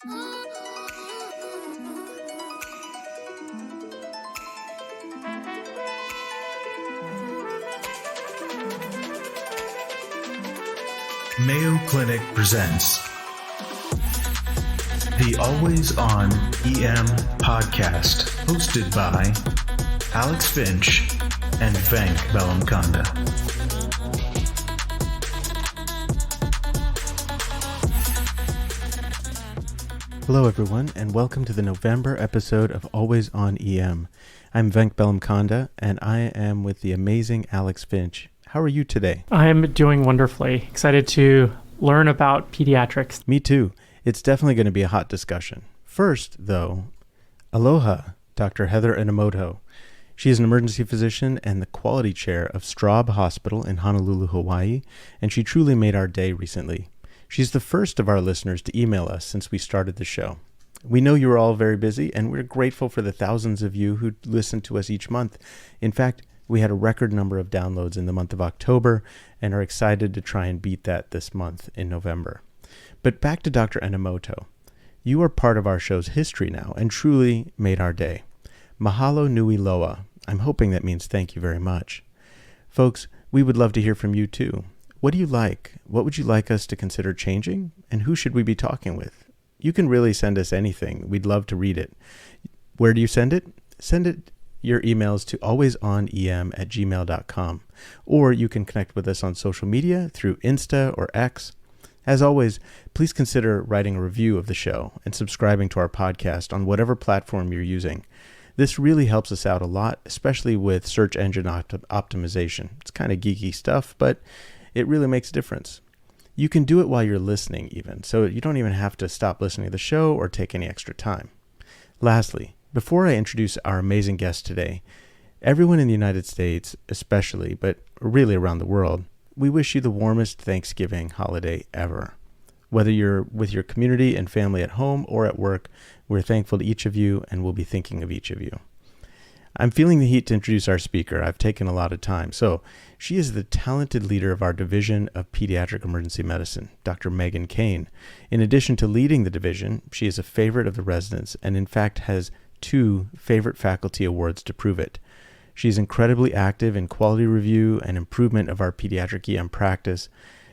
Mayo Clinic presents the Always On EM podcast, hosted by Alex Finch and Venk Bellamkonda. Hello everyone, and welcome to the November episode of Always On EM. I'm Venk Bellamkonda, and I am with the amazing Alex Finch. How are you today? I'm doing wonderfully. Excited to learn about pediatrics. Me too. It's definitely going to be a hot discussion. First, though, aloha, Dr. Heather Enomoto. She is an emergency physician and the quality chair of Straub Hospital in Honolulu, Hawaii, and she truly made our day recently. She's the first of our listeners to email us since we started the show. We know you are all very busy, and we're grateful for the thousands of you who listen to us each month. In fact, we had a record number of downloads in the month of October and are excited to try and beat that this month in November. But back to Dr. Enomoto. You are part of our show's history now and truly made our day. Mahalo nui loa. I'm hoping that means thank you very much. Folks, we would love to hear from you too. What do you like? What would you like us to consider changing? And who should we be talking with? You can really send us anything. We'd love to read it. Where do you send it? Send it your emails to alwaysonem@gmail.com, or you can connect with us on social media through Insta or X. As always, please consider writing a review of the show and subscribing to our podcast on whatever platform you're using. This really helps us out a lot, especially with search engine optimization. It's kind of geeky stuff, but it really makes a difference. You can do it while you're listening even, so you don't even have to stop listening to the show or take any extra time. Lastly, before I introduce our amazing guest today, everyone in the United States especially, but really around the world, we wish you the warmest Thanksgiving holiday ever. Whether you're with your community and family at home or at work, we're thankful to each of you and we'll be thinking of each of you. I'm feeling the heat to introduce our speaker. I've taken a lot of time. So she is the talented leader of our Division of Pediatric Emergency Medicine, Dr. Meghan Cain. In addition to leading the division, she is a favorite of the residents and in fact has 2 favorite faculty awards to prove it. She's incredibly active in quality review and improvement of our pediatric EM practice.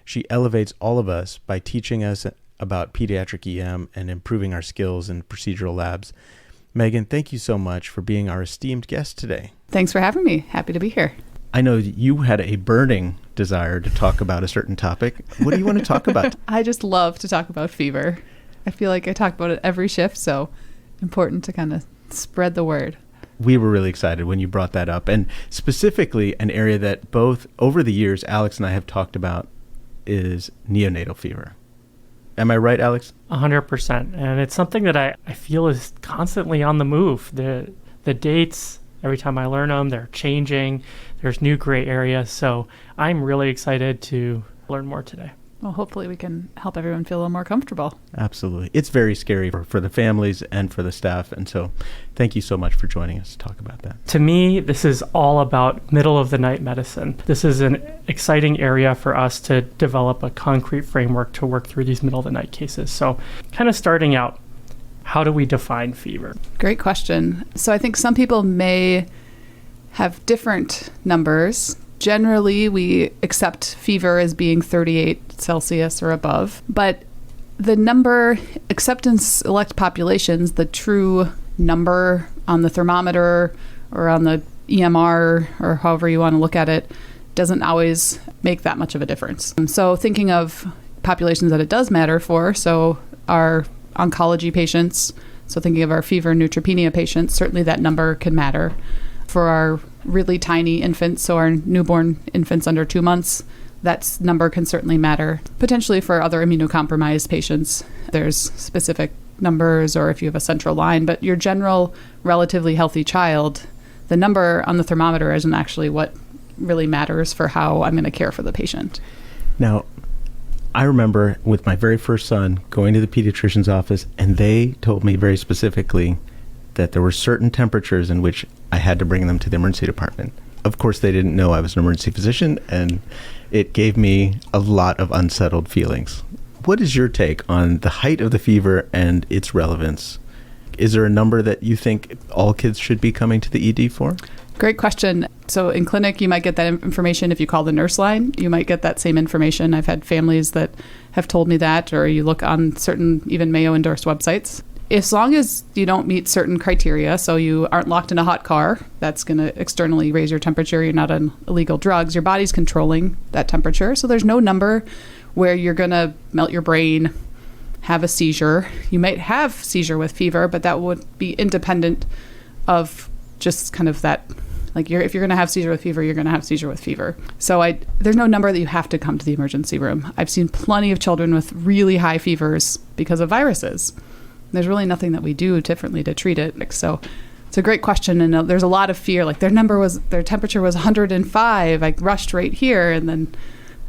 She elevates all of us by teaching us about pediatric EM and improving our skills in procedural labs. Meghan, thank you so much for being our esteemed guest today. Thanks for having me. Happy to be here. I know you had a burning desire to talk about a certain topic. What do you want to talk about? I just love to talk about fever. I feel like I talk about it every shift, so important to kind of spread the word. We were really excited when you brought that up, and specifically an area that both over the years Alex and I have talked about is neonatal fever. Am I right, Alex? 100%. And it's something that I feel is constantly on the move. The dates, every time I learn them, they're changing. There's new gray areas. So I'm really excited to learn more today. Well, hopefully we can help everyone feel a little more comfortable. Absolutely. It's very scary for the families and for the staff. And so thank you so much for joining us to talk about that. To me, this is all about middle of the night medicine. This is an exciting area for us to develop a concrete framework to work through these middle of the night cases. So kind of starting out, how do we define fever? Great question. So I think some people may have different numbers. Generally, we accept fever as being 38 Celsius or above, but the number, except in select populations, the true number on the thermometer or on the EMR or however you want to look at it doesn't always make that much of a difference. So thinking of populations that it does matter for, so our oncology patients, so thinking of our fever and neutropenia patients, certainly that number can matter. For our really tiny infants, so our newborn infants under 2 months, that number can certainly matter. Potentially for other immunocompromised patients, there's specific numbers, or if you have a central line, but your general relatively healthy child, the number on the thermometer isn't actually what really matters for how I'm going to care for the patient. Now, I remember with my very first son going to the pediatrician's office, and they told me very specifically that there were certain temperatures in which I had to bring them to the emergency department. Of course, they didn't know I was an emergency physician, and it gave me a lot of unsettled feelings. What is your take on the height of the fever and its relevance? Is there a number that you think all kids should be coming to the ED for? Great question. So in clinic, you might get that information if you call the nurse line. You might get that same information. I've had families that have told me that, or you look on certain even Mayo endorsed websites. As long as you don't meet certain criteria, so you aren't locked in a hot car, that's going to externally raise your temperature, you're not on illegal drugs, your body's controlling that temperature. So there's no number where you're going to melt your brain, have a seizure. You might have seizure with fever, but that would be independent of just kind of that, like if you're going to have seizure with fever, you're going to have seizure with fever. So there's no number that you have to come to the emergency room. I've seen plenty of children with really high fevers because of viruses. There's really nothing that we do differently to treat it. So it's a great question. And there's a lot of fear. Like their temperature was 105. I rushed right here. And then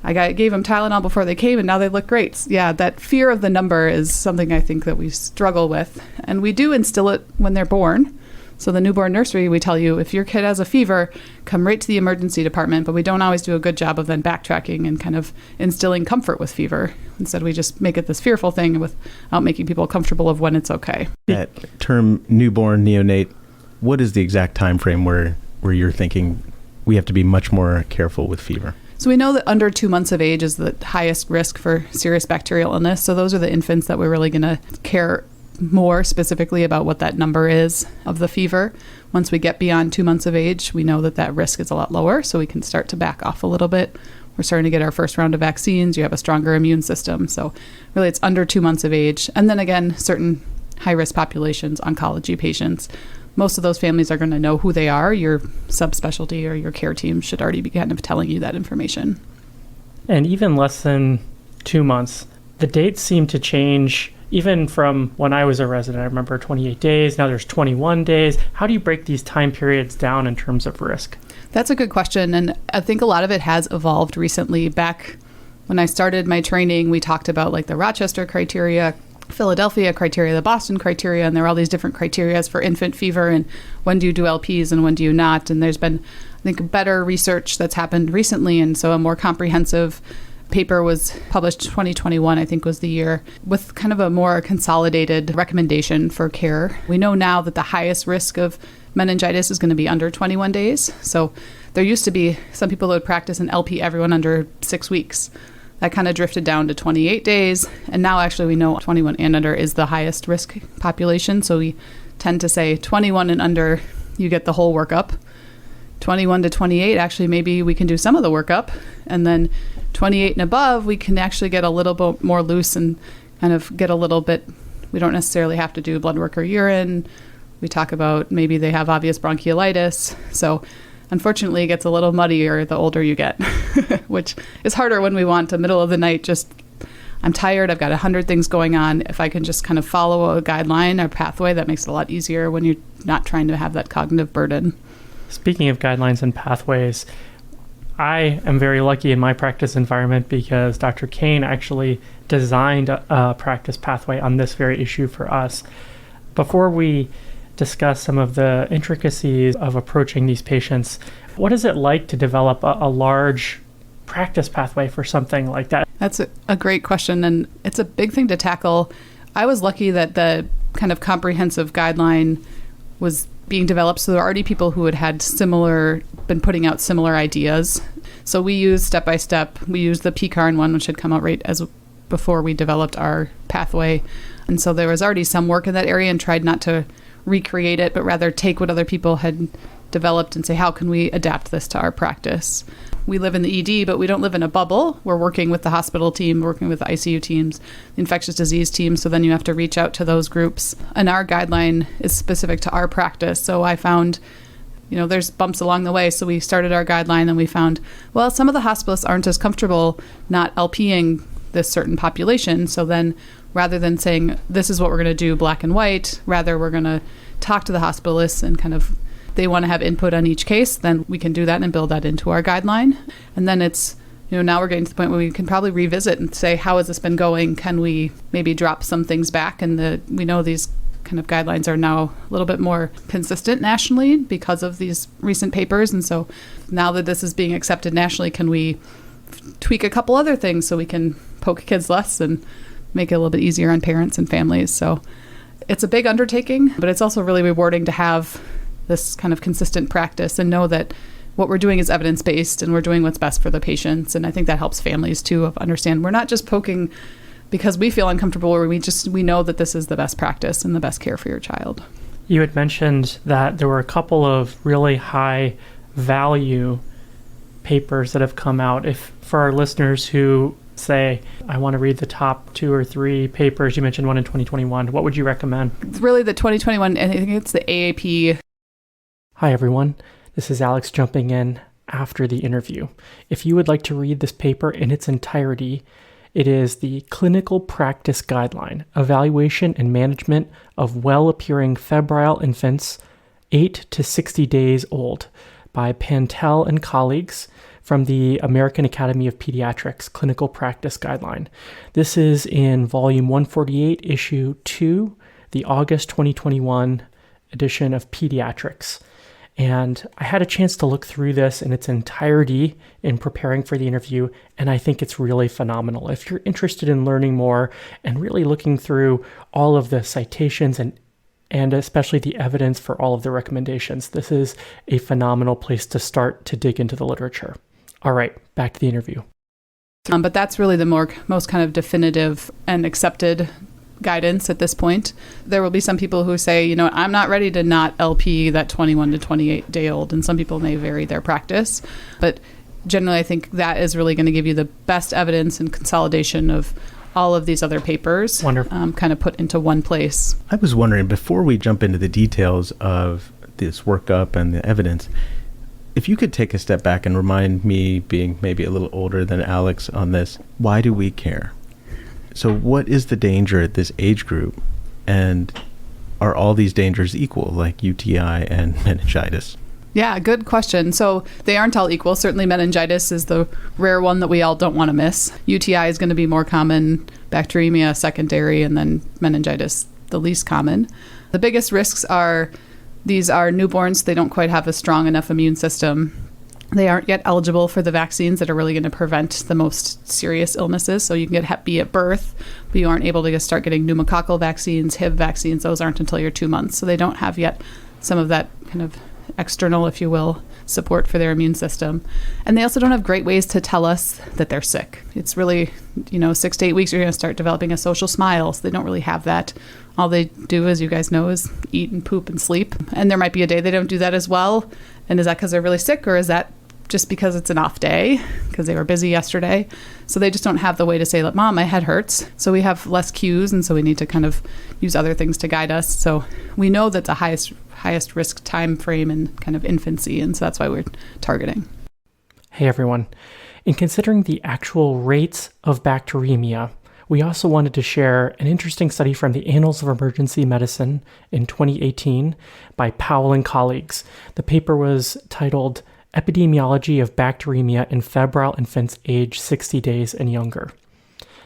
I gave them Tylenol before they came and now they look great. Yeah, that fear of the number is something I think that we struggle with. And we do instill it when they're born. So the newborn nursery, we tell you, if your kid has a fever, come right to the emergency department, but we don't always do a good job of then backtracking and kind of instilling comfort with fever. Instead, we just make it this fearful thing without making people comfortable of when it's okay. That term newborn, neonate, what is the exact time frame where you're thinking we have to be much more careful with fever? So we know that under 2 months of age is the highest risk for serious bacterial illness. So those are the infants that we're really going to care more specifically about what that number is of the fever. Once we get beyond 2 months of age, we know that risk is a lot lower, so we can start to back off a little bit. We're starting to get our first round of vaccines. You have a stronger immune system. So really it's under 2 months of age. And then again, certain high-risk populations, oncology patients, most of those families are going to know who they are. Your subspecialty or your care team should already be kind of telling you that information. And even less than 2 months, the dates seem to change. Even from when I was a resident, I remember 28 days, now there's 21 days. How do you break these time periods down in terms of risk? That's a good question. And I think a lot of it has evolved recently. Back when I started my training, we talked about like the Rochester criteria, Philadelphia criteria, the Boston criteria, and there are all these different criteria for infant fever and when do you do LPs and when do you not. And there's been, I think, better research that's happened recently. And so a more comprehensive paper was published 2021, I think was the year, with kind of a more consolidated recommendation for care. We know now that the highest risk of meningitis is going to be under 21 days. So there used to be some people that would practice an LP everyone under 6 weeks. That kind of drifted down to 28 days. And now actually we know 21 and under is the highest risk population. So we tend to say 21 and under, you get the whole workup. 21 to 28, actually maybe we can do some of the workup. And then 28 and above, we can actually get a little bit more loose and kind of get a little bit, we don't necessarily have to do blood work or urine. We talk about maybe they have obvious bronchiolitis. So unfortunately, it gets a little muddier the older you get, which is harder when we want to middle of the night, just I'm tired, I've got 100 things going on. If I can just kind of follow a guideline or pathway, that makes it a lot easier when you're not trying to have that cognitive burden. Speaking of guidelines and pathways, I am very lucky in my practice environment because Dr. Cain actually designed a practice pathway on this very issue for us. Before we discuss some of the intricacies of approaching these patients, what is it like to develop a large practice pathway for something like that? That's a great question, and it's a big thing to tackle. I was lucky that the kind of comprehensive guideline was being developed, so there are already people who had been putting out similar ideas. So we used step-by-step. We used the PCARN one, which had come out right as before we developed our pathway. And so there was already some work in that area and tried not to recreate it, but rather take what other people had developed and say, how can we adapt this to our practice? We live in the ED, but we don't live in a bubble. We're working with the hospital team, working with the ICU teams, the infectious disease team, so then you have to reach out to those groups. And our guideline is specific to our practice. So I found, there's bumps along the way. So we started our guideline and we found, well, some of the hospitalists aren't as comfortable not LPing this certain population. So then rather than saying, this is what we're going to do black and white, rather we're going to talk to the hospitalists and kind of they want to have input on each case, then we can do that and build that into our guideline. And then it's, now we're getting to the point where we can probably revisit and say, how has this been going? Can we maybe drop some things back? And we know these kind of guidelines are now a little bit more consistent nationally because of these recent papers. And so now that this is being accepted nationally, can we tweak a couple other things so we can poke kids less and make it a little bit easier on parents and families. So it's a big undertaking, but it's also really rewarding to have this kind of consistent practice and know that what we're doing is evidence-based and we're doing what's best for the patients. And I think that helps families too understand we're not just poking because we feel uncomfortable, or we know that this is the best practice and the best care for your child. You had mentioned that there were a couple of really high value papers that have come out. If for our listeners who say, I want to read the top 2 or 3 papers, you mentioned one in 2021, what would you recommend? It's really the 2021, I think it's the AAP. Hi, everyone. This is Alex jumping in after the interview. If you would like to read this paper in its entirety, it is the Clinical Practice Guideline, Evaluation and Management of Well-Appearing Febrile Infants 8 to 60 days old by Pantell and colleagues from the American Academy of Pediatrics Clinical Practice Guideline. This is in volume 148, issue 2, the August 2021 edition of Pediatrics. And I had a chance to look through this in its entirety in preparing for the interview, and I think it's really phenomenal. If you're interested in learning more and really looking through all of the citations and especially the evidence for all of the recommendations, this is a phenomenal place to start to dig into the literature. All right, back to the interview. But that's really the most kind of definitive and accepted guidance at this point. There will be some people who say, I'm not ready to not LP that 21 to 28 day old, and some people may vary their practice. But generally, I think that is really going to give you the best evidence and consolidation of all of these other papers. Wonderful. Kind of put into one place. I was wondering, before we jump into the details of this workup and the evidence, if you could take a step back and remind me, being maybe a little older than Alex on this, why do we care? So what is the danger at this age group? And are all these dangers equal, like UTI and meningitis? Yeah, good question. So they aren't all equal. Certainly meningitis is the rare one that we all don't want to miss. UTI is going to be more common, bacteremia secondary, and then meningitis the least common. The biggest risks are these are newborns. They don't quite have a strong enough immune system. They aren't yet eligible for the vaccines that are really going to prevent the most serious illnesses. So you can get Hep B at birth, but you aren't able to start getting pneumococcal vaccines, HIV vaccines. Those aren't until you're 2 months. So they don't have yet some of that kind of external, if you will, support for their immune system. And they also don't have great ways to tell us that they're sick. It's really, 6 to 8 weeks, you're going to start developing a social smile. So they don't really have that. All they do, as you guys know, is eat and poop and sleep. And there might be a day they don't do that as well. And is that because they're really sick, or is that just because it's an off day because they were busy yesterday? So they just don't have the way to say, like, Mom, my head hurts. So we have less cues, and so we need to kind of use other things to guide us. So we know that the highest risk time frame in kind of infancy, and so that's why we're targeting. Hey everyone. In considering the actual rates of bacteremia, we also wanted to share an interesting study from the Annals of Emergency Medicine in 2018 by Powell and colleagues. The paper was titled Epidemiology of Bacteremia in Febrile Infants Age 60 Days and Younger.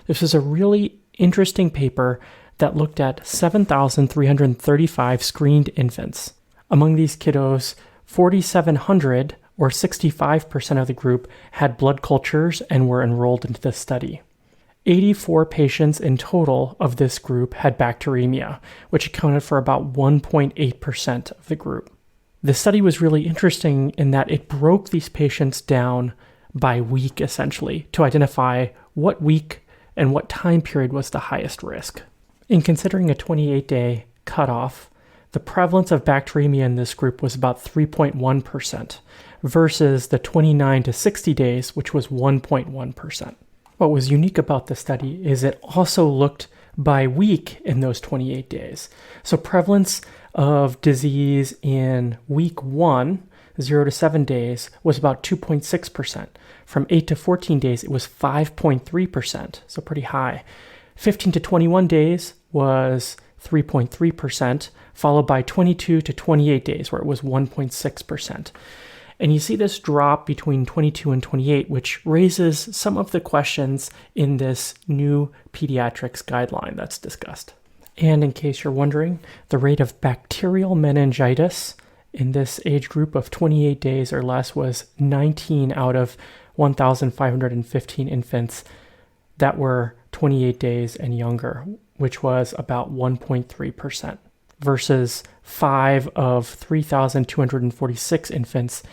This is a really interesting paper that looked at 7,335 screened infants. Among these kiddos, 4,700, or 65% of the group, had blood cultures and were enrolled into the study. 84 patients in total of this group had bacteremia, which accounted for about 1.8% of the group. The study was really interesting in that it broke these patients down by week, essentially, to identify what week and what time period was the highest risk. In considering a 28-day cutoff, the prevalence of bacteremia in this group was about 3.1% versus the 29 to 60 days, which was 1.1%. What was unique about the study is it also looked by week in those 28 days. So prevalence of disease in week 1, 0 to 7 days, was about 2.6%. From 8 to 14 days, it was 5.3%, so pretty high. 15 to 21 days was 3.3%, followed by 22 to 28 days, where it was 1.6%. And you see this drop between 22 and 28, which raises some of the questions in this new pediatrics guideline that's discussed. And in case you're wondering, the rate of bacterial meningitis in this age group of 28 days or less was 19 out of 1,515 infants that were 28 days and younger, which was about 1.3%, versus 5 of 3,246 infants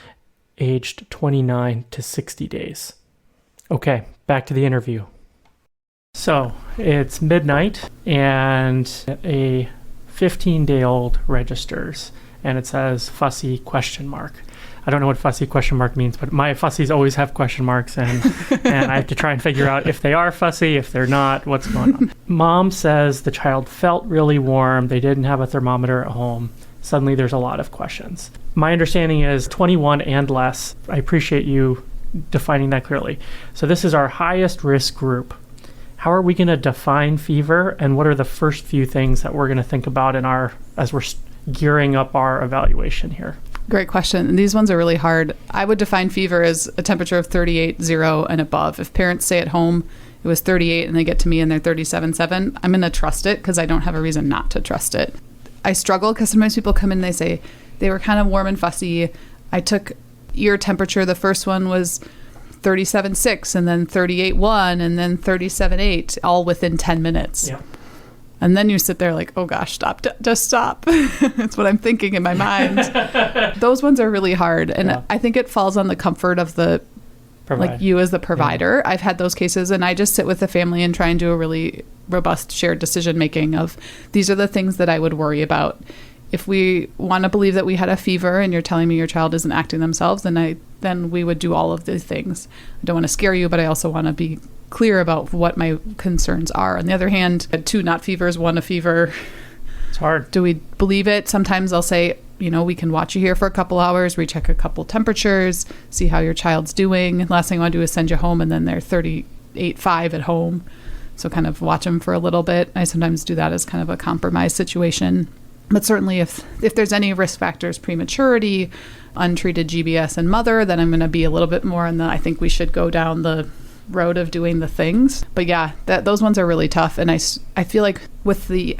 aged 29 to 60 days. Okay, back to the interview. So it's midnight and a 15-day-old registers and it says fussy ? I don't know what fussy ? means, but my fussies always have question marks and I have to try and figure out if they are fussy, if they're not, what's going on. Mom says the child felt really warm. They didn't have a thermometer at home. Suddenly there's a lot of questions. My understanding is 21 and less. I appreciate you defining that clearly. So this is our highest risk group. How are we going to define fever, and what are the first few things that we're going to think about as we're gearing up our evaluation here? Great question. And these ones are really hard. I would define fever as a temperature of 38.0 and above. If parents say at home it was 38 and they get to me and they're 37.7, I'm going to trust it because I don't have a reason not to trust it. I struggle because sometimes people come in and they say they were kind of warm and fussy. I took ear temperature. The first one was 37.6 and then 38.1 and then 37.8, all within 10 minutes. Yeah. And then you sit there like, oh gosh, stop, just stop. That's what I'm thinking in my mind. Those ones are really hard. And I think it falls on the comfort of like you as the provider. Yeah. I've had those cases and I just sit with the family and try and do a really robust shared decision making of these are the things that I would worry about. If we want to believe that we had a fever and you're telling me your child isn't acting themselves, then we would do all of these things. I don't want to scare you, but I also want to be clear about what my concerns are. On the other hand, 2 not fevers, 1 a fever. It's hard. Do we believe it? Sometimes I'll say, we can watch you here for a couple hours, recheck a couple temperatures, see how your child's doing. Last thing I want to do is send you home and then they're 38.5 at home. So kind of watch them for a little bit. I sometimes do that as kind of a compromise situation. But certainly if there's any risk factors, prematurity, untreated GBS and mother, then I'm going to be a little bit more I think we should go down the road of doing the things. But yeah, those ones are really tough. And I feel like with the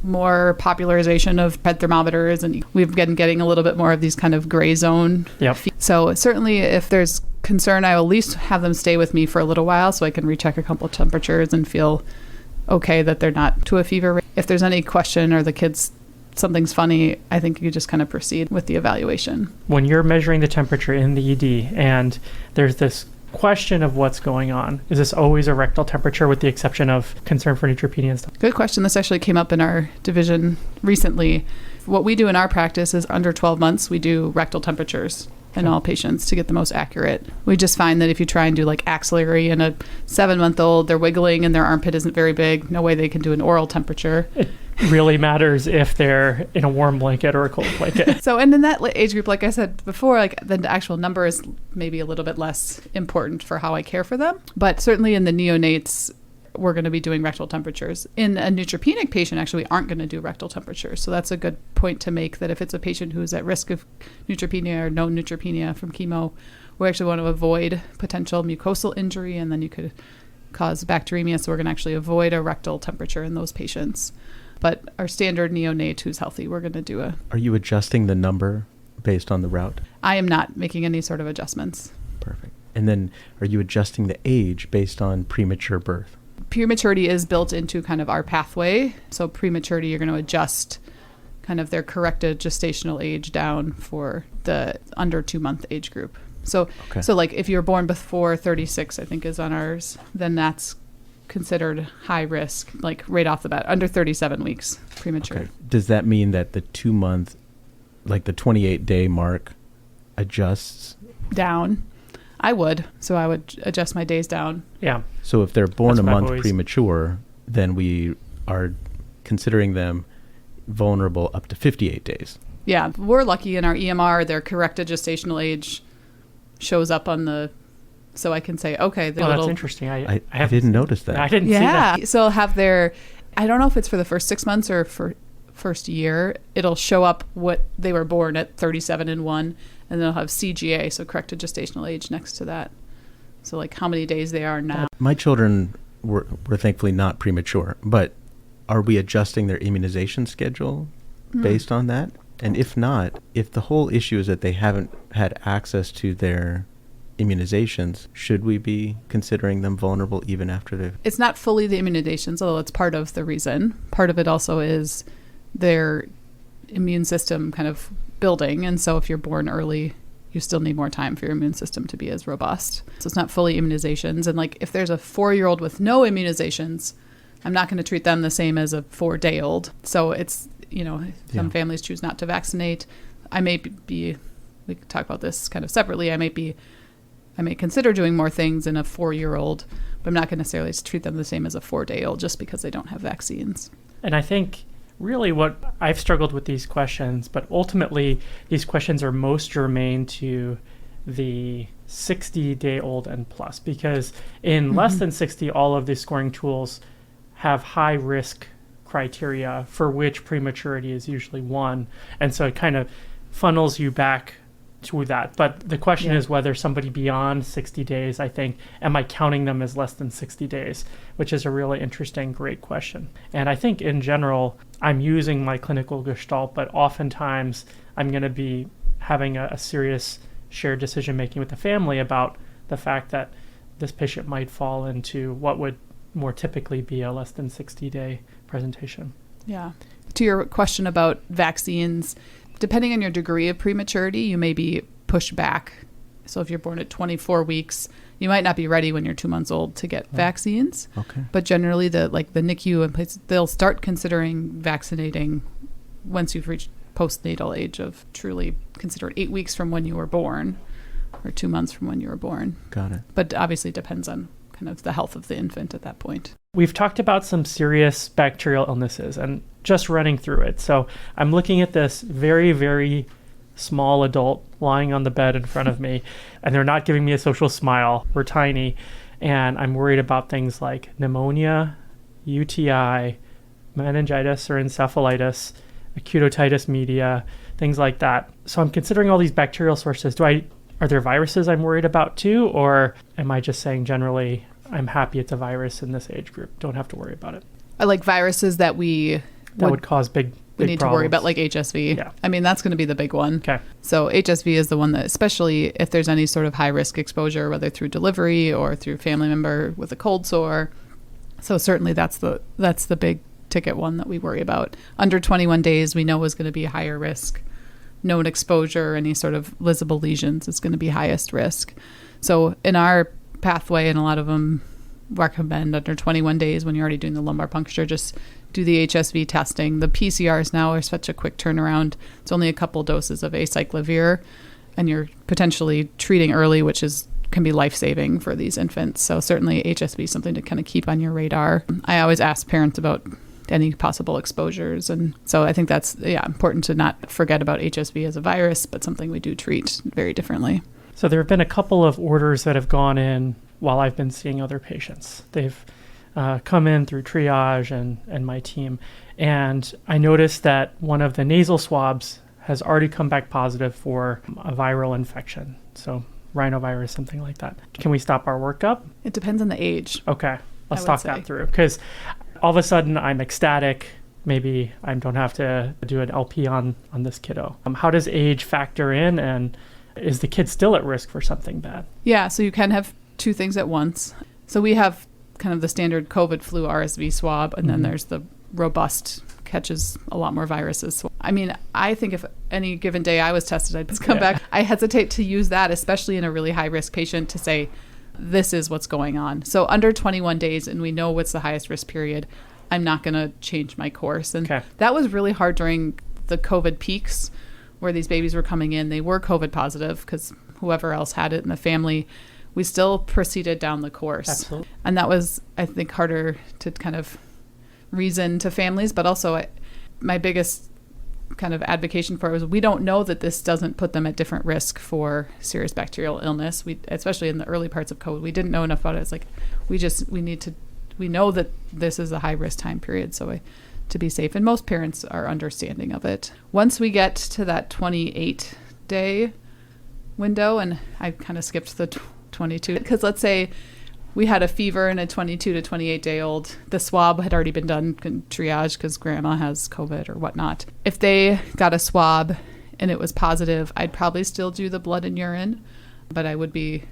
more popularization of ped thermometers, and we've been getting a little bit more of these kind of gray zone. Yep. So certainly if there's concern, I will at least have them stay with me for a little while so I can recheck a couple of temperatures and feel okay that they're not to a fever rate. If there's any question or the kids something's funny, I think you just kind of proceed with the evaluation. When you're measuring the temperature in the ED and there's this question of what's going on, is this always a rectal temperature with the exception of concern for neutropenia and stuff? Good question. This actually came up in our division recently. What we do in our practice is under 12 months, we do rectal temperatures in all patients to get the most accurate. We just find that if you try and do like axillary in a 7-month-old, they're wiggling and their armpit isn't very big, no way they can do an oral temperature. It really matters if they're in a warm blanket or a cold blanket. So, and in that age group, like I said before, like the actual number is maybe a little bit less important for how I care for them. But certainly in the neonates, we're going to be doing rectal temperatures. In a neutropenic patient, actually, we aren't going to do rectal temperatures. So that's a good point to make, that if it's a patient who's at risk of neutropenia or no neutropenia from chemo, we actually want to avoid potential mucosal injury, and then you could cause bacteremia. So we're going to actually avoid a rectal temperature in those patients. But our standard neonate who's healthy, we're going to do a... Are you adjusting the number based on the route? I am not making any sort of adjustments. Perfect. And then are you adjusting the age based on premature birth? Prematurity is built into kind of our pathway. So prematurity, you're going to adjust kind of their corrected gestational age down for the under 2-month age group. So, okay. So like if you're born before 36, I think is on ours, then that's considered high risk, like right off the bat, under 37 weeks premature. Okay. Does that mean that the 2-month, like the 28-day mark adjusts? Down. I would. So I would adjust my days down. Yeah. So if they're born That's a month always... premature, then we are considering them vulnerable up to 58 days. Yeah. We're lucky in our EMR, their corrected gestational age shows up on the... So I can say, okay, the that's interesting. I didn't notice that. I didn't see that. Yeah. So have their... I don't know if it's for the first 6 months or for first year. It'll show up what they were born at 37 and 1. And they'll have CGA, so corrected gestational age, next to that. So like how many days they are now. My children were thankfully not premature, but are we adjusting their immunization schedule based on that? And if not, if the whole issue is that they haven't had access to their immunizations, should we be considering them vulnerable even after they've... It's not fully the immunizations, although it's part of the reason. Part of it also is their immune system kind of building. And so if you're born early, you still need more time for your immune system to be as robust. So it's not fully immunizations. And like if there's a 4-year-old with no immunizations, I'm not going to treat them the same as a 4-day-old. So it's, some families choose not to vaccinate. I may be, we could talk about this kind of separately. I may consider doing more things in a 4-year-old, but I'm not going to necessarily treat them the same as a 4-day-old just because they don't have vaccines. And I think really what I've struggled with these questions, but ultimately these questions are most germane to the 60-day-old and plus, because in less than 60, all of the scoring tools have high risk criteria for which prematurity is usually 1. And so it kind of funnels you back to that. But the question is whether somebody beyond 60 days, I think, am I counting them as less than 60 days, which is a really interesting, great question. And I think in general, I'm using my clinical gestalt, but oftentimes I'm going to be having a serious shared decision making with the family about the fact that this patient might fall into what would more typically be a less than 60-day presentation. Yeah. To your question about vaccines, depending on your degree of prematurity, you may be pushed back. So if you're born at 24 weeks, you might not be ready when you're 2 months old to get vaccines. Okay. But generally, the NICU and places, they'll start considering vaccinating once you've reached postnatal age of truly considered 8 weeks from when you were born, or 2 months from when you were born. Got it. But obviously depends on kind of the health of the infant at that point. We've talked about some serious bacterial illnesses and just running through it. So I'm looking at this very, very small adult lying on the bed in front of me, and they're not giving me a social smile. We're tiny, and I'm worried about things like pneumonia, UTI, meningitis or encephalitis, acute otitis media, things like that. So I'm considering all these bacterial sources. Are there viruses I'm worried about too, or am I just saying generally I'm happy it's a virus in this age group, don't have to worry about it? I like viruses that would cause big we need problems. to worry about, like HSV. Yeah. I mean, that's going to be the big one. Okay. So HSV is the one that, especially if there's any sort of high risk exposure, whether through delivery or through family member with a cold sore. So certainly that's the big ticket one that we worry about. Under 21 days, we know is going to be a higher risk. Known exposure, any sort of visible lesions is going to be highest risk. So in our pathway, and a lot of them recommend under 21 days when you're already doing the lumbar puncture, just do the HSV testing. The PCRs now are such a quick turnaround. It's only a couple doses of acyclovir, and you're potentially treating early, which can be life-saving for these infants. So certainly HSV is something to kind of keep on your radar. I always ask parents about any possible exposures. And so I think that's important to not forget about HSV as a virus, but something we do treat very differently. So there have been a couple of orders that have gone in while I've been seeing other patients. They've come in through triage and my team. And I noticed that one of the nasal swabs has already come back positive for a viral infection. So rhinovirus, something like that. Can we stop our workup? It depends on the age. Okay. Let's talk that through. Because all of a sudden I'm ecstatic. Maybe I don't have to do an LP on this kiddo. How does age factor in, and is the kid still at risk for something bad? Yeah, so you can have two things at once. So we have kind of the standard COVID, flu, RSV swab, and then there's the robust, catches a lot more viruses. So, I mean, I think if any given day I was tested, I'd just come back. I hesitate to use that, especially in a really high-risk patient, to say, this is what's going on. So under 21 days, and we know what's the highest risk period, I'm not going to change my course. And that was really hard during the COVID peaks where these babies were coming in. They were COVID positive because whoever else had it in the family. We still proceeded down the course. Absolutely. And that was, I think, harder to kind of reason to families. But also my biggest kind of advocation for it was, we don't know that this doesn't put them at different risk for serious bacterial illness. Especially in the early parts of COVID, we didn't know enough about it. It's like, we know that this is a high risk time period. So to be safe, and most parents are understanding of it. Once we get to that 28-day window, and I kind of skipped the 22, because let's say we had a fever in a 22 to 28-day-old. The swab had already been done, triage, because grandma has COVID or whatnot. If they got a swab and it was positive, I'd probably still do the blood and urine, but I would be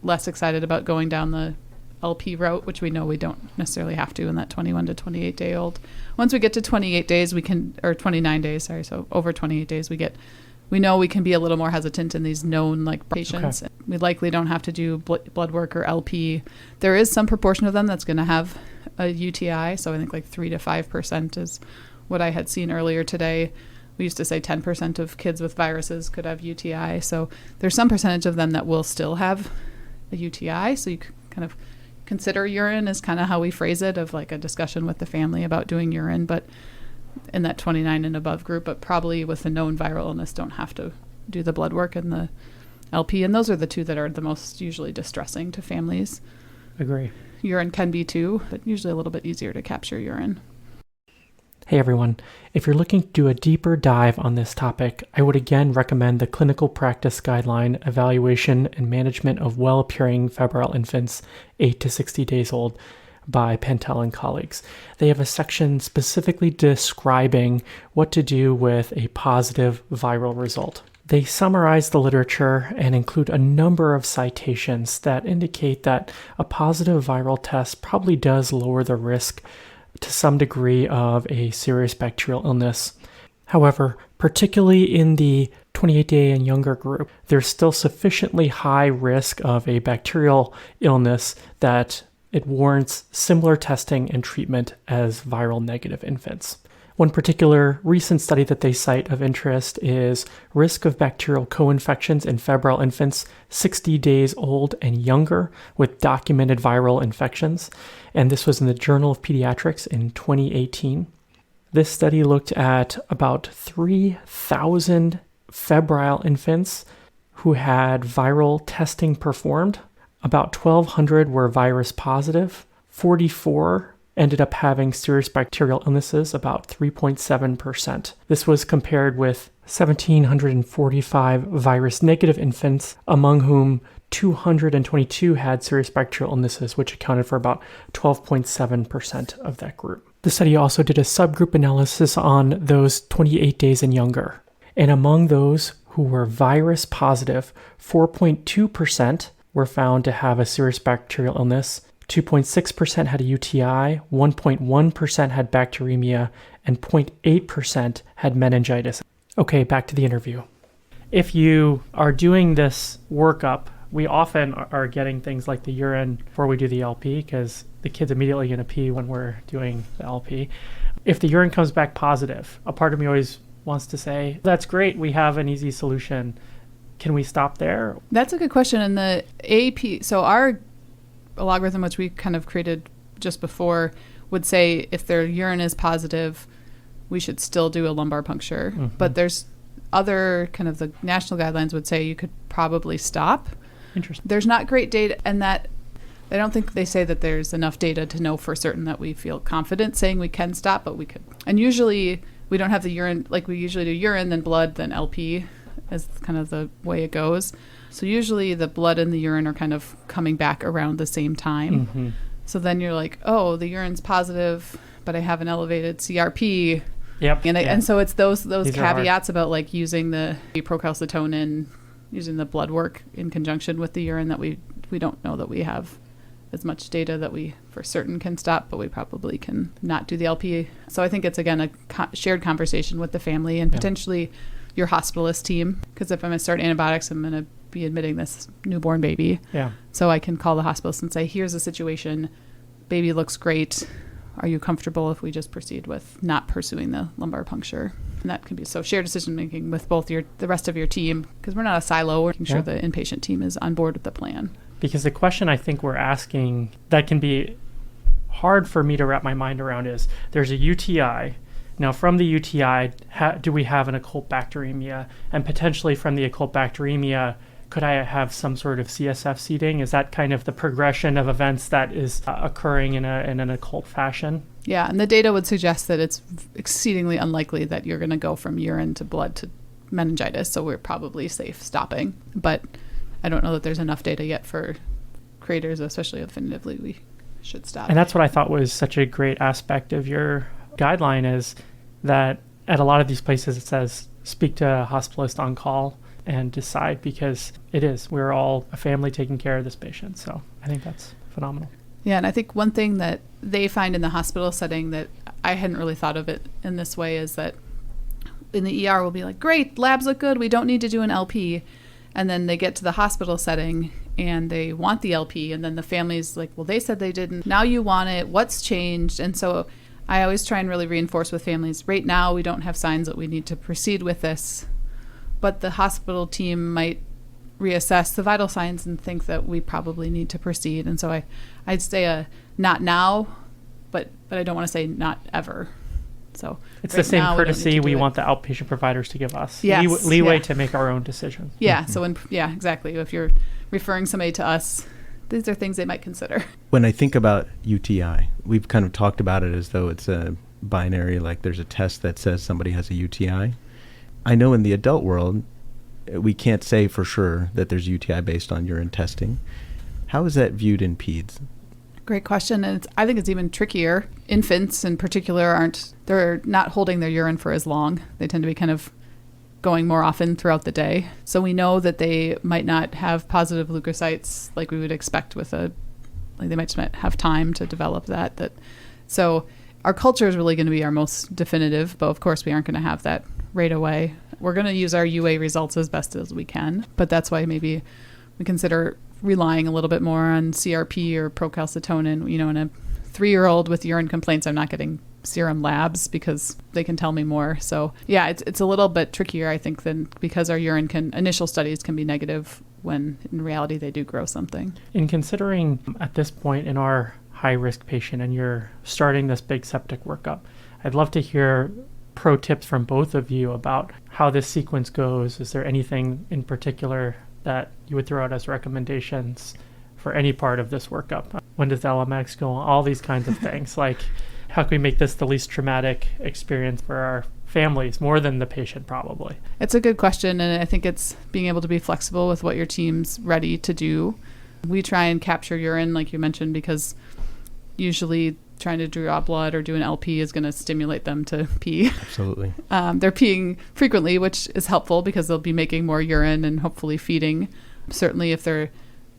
less excited about going down the LP route, which we know we don't necessarily have to in that 21 to 28 day old. Once we get to 28 days, we can, or 29 days, sorry, so over 28 days, we know we can be a little more hesitant in these known like patients. Okay. We likely don't have to do blood work or LP. There is some proportion of them that's going to have a UTI, so I think like 3 to 5% is what I had seen earlier today. We used to say 10% of kids with viruses could have UTI, so there's some percentage of them that will still have a UTI, so you kind of consider urine is kind of how we phrase it, of like a discussion with the family about doing urine, but in that 29 and above group, but probably with a known viral illness don't have to do the blood work and the LP, and those are the two that are the most usually distressing to families. Agree. Urine can be too, but usually a little bit easier to capture urine. Hey everyone, if you're looking to do a deeper dive on this topic, I would again recommend the Clinical Practice Guideline Evaluation and Management of Well-Appearing Febrile Infants 8 to 60 days old by Pantell and colleagues. They have a section specifically describing what to do with a positive viral result. They summarize the literature and include a number of citations that indicate that a positive viral test probably does lower the risk to some degree of a serious bacterial illness. However, particularly in the 28-day and younger group, there's still sufficiently high risk of a bacterial illness that it warrants similar testing and treatment as viral negative infants. One particular recent study that they cite of interest is risk of bacterial co-infections in febrile infants 60 days old and younger with documented viral infections. And this was in the Journal of Pediatrics in 2018. This study looked at about 3,000 febrile infants who had viral testing performed. About 1,200 were virus positive. 44 ended up having serious bacterial illnesses, about 3.7%. This was compared with 1,745 virus-negative infants, among whom 222 had serious bacterial illnesses, which accounted for about 12.7% of that group. The study also did a subgroup analysis on those 28 days and younger. And among those who were virus positive, 4.2% were found to have a serious bacterial illness, 2.6% had a UTI, 1.1% had bacteremia, and 0.8% had meningitis. Okay, back to the interview. If you are doing this workup, we often are getting things like the urine before we do the LP, because the kid's immediately going to pee when we're doing the LP. If the urine comes back positive, a part of me always wants to say, that's great, we have an easy solution. Can we stop there? That's a good question. And the AP, so our algorithm, which we kind of created just before, would say if their urine is positive, we should still do a lumbar puncture. Mm-hmm. But there's other kind of the national guidelines would say you could probably stop. Interesting. There's not great data, and that I don't think they say that there's enough data to know for certain that we feel confident saying we can stop, but we could. And usually we don't have the urine, like we usually do urine, then blood, then LP as kind of the way it goes. So usually the blood and the urine are kind of coming back around the same time. Mm-hmm. So then you're like, oh, the urine's positive, but I have an elevated CRP. Yep. And so it's those caveats about like using the procalcitonin, using the blood work in conjunction with the urine that we don't know that we have as much data that we for certain can stop, but we probably can not do the LP. So I think it's, again, a shared conversation with the family and potentially your hospitalist team, because if I'm going to start antibiotics, I'm going to be admitting this newborn baby. Yeah. So I can call the hospitalist and say, here's the situation. Baby looks great. Are you comfortable if we just proceed with not pursuing the lumbar puncture? And that can be so shared decision making with both the rest of your team, because we're not a silo. We're making sure the inpatient team is on board with the plan. Because the question I think we're asking that can be hard for me to wrap my mind around is there's a UTI. Now, from the UTI, do we have an occult bacteremia? And potentially from the occult bacteremia, could I have some sort of CSF seeding? Is that kind of the progression of events that is occurring in an occult fashion? Yeah, and the data would suggest that it's exceedingly unlikely that you're going to go from urine to blood to meningitis, so we're probably safe stopping. But I don't know that there's enough data yet for creators, especially definitively we should stop. And that's what I thought was such a great aspect of your guideline, is that at a lot of these places it says speak to a hospitalist on call. and decide, because we're all a family taking care of this patient. So I think that's phenomenal. Yeah, and I think one thing that they find in the hospital setting that I hadn't really thought of it in this way is that in the ER we'll be like, great, labs look good, we don't need to do an LP. And then they get to the hospital setting and they want the LP, and then the family's like, well, they said they didn't. Now you want it. What's changed? And so I always try and really reinforce with families, right now we don't have signs that we need to proceed with this, but the hospital team might reassess the vital signs and think that we probably need to proceed. And so I'd say not now, but I don't want to say not ever. So it's the same courtesy we want the outpatient providers to give us. Yes, leeway to make our own decisions. Yeah. So exactly. If you're referring somebody to us, these are things they might consider. When I think about UTI, we've kind of talked about it as though it's a binary, like there's a test that says somebody has a UTI. I know in the adult world, we can't say for sure that there's UTI based on urine testing. How is that viewed in peds? Great question. And I think it's even trickier. Infants in particular they're not holding their urine for as long. They tend to be kind of going more often throughout the day. So we know that they might not have positive leukocytes like we would expect they might just not have time to develop that. So our culture is really going to be our most definitive, but of course we aren't going to have that right away. We're going to use our UA results as best as we can, but that's why maybe we consider relying a little bit more on CRP or procalcitonin. In a 3-year-old with urine complaints, I'm not getting serum labs because they can tell me more. So yeah, it's a little bit trickier, I think, than because our initial studies can be negative when in reality they do grow something. In considering at this point in our high-risk patient and you're starting this big septic workup, I'd love to hear pro tips from both of you about how this sequence goes. Is there anything in particular that you would throw out as recommendations for any part of this workup? When does the LMX go on? All these kinds of things. Like, how can we make this the least traumatic experience for our families, more than the patient probably? It's a good question, and I think it's being able to be flexible with what your team's ready to do. We try and capture urine, like you mentioned, because usually trying to draw blood or do an LP is going to stimulate them to pee. Absolutely. They're peeing frequently, which is helpful because they'll be making more urine and hopefully feeding. Certainly if they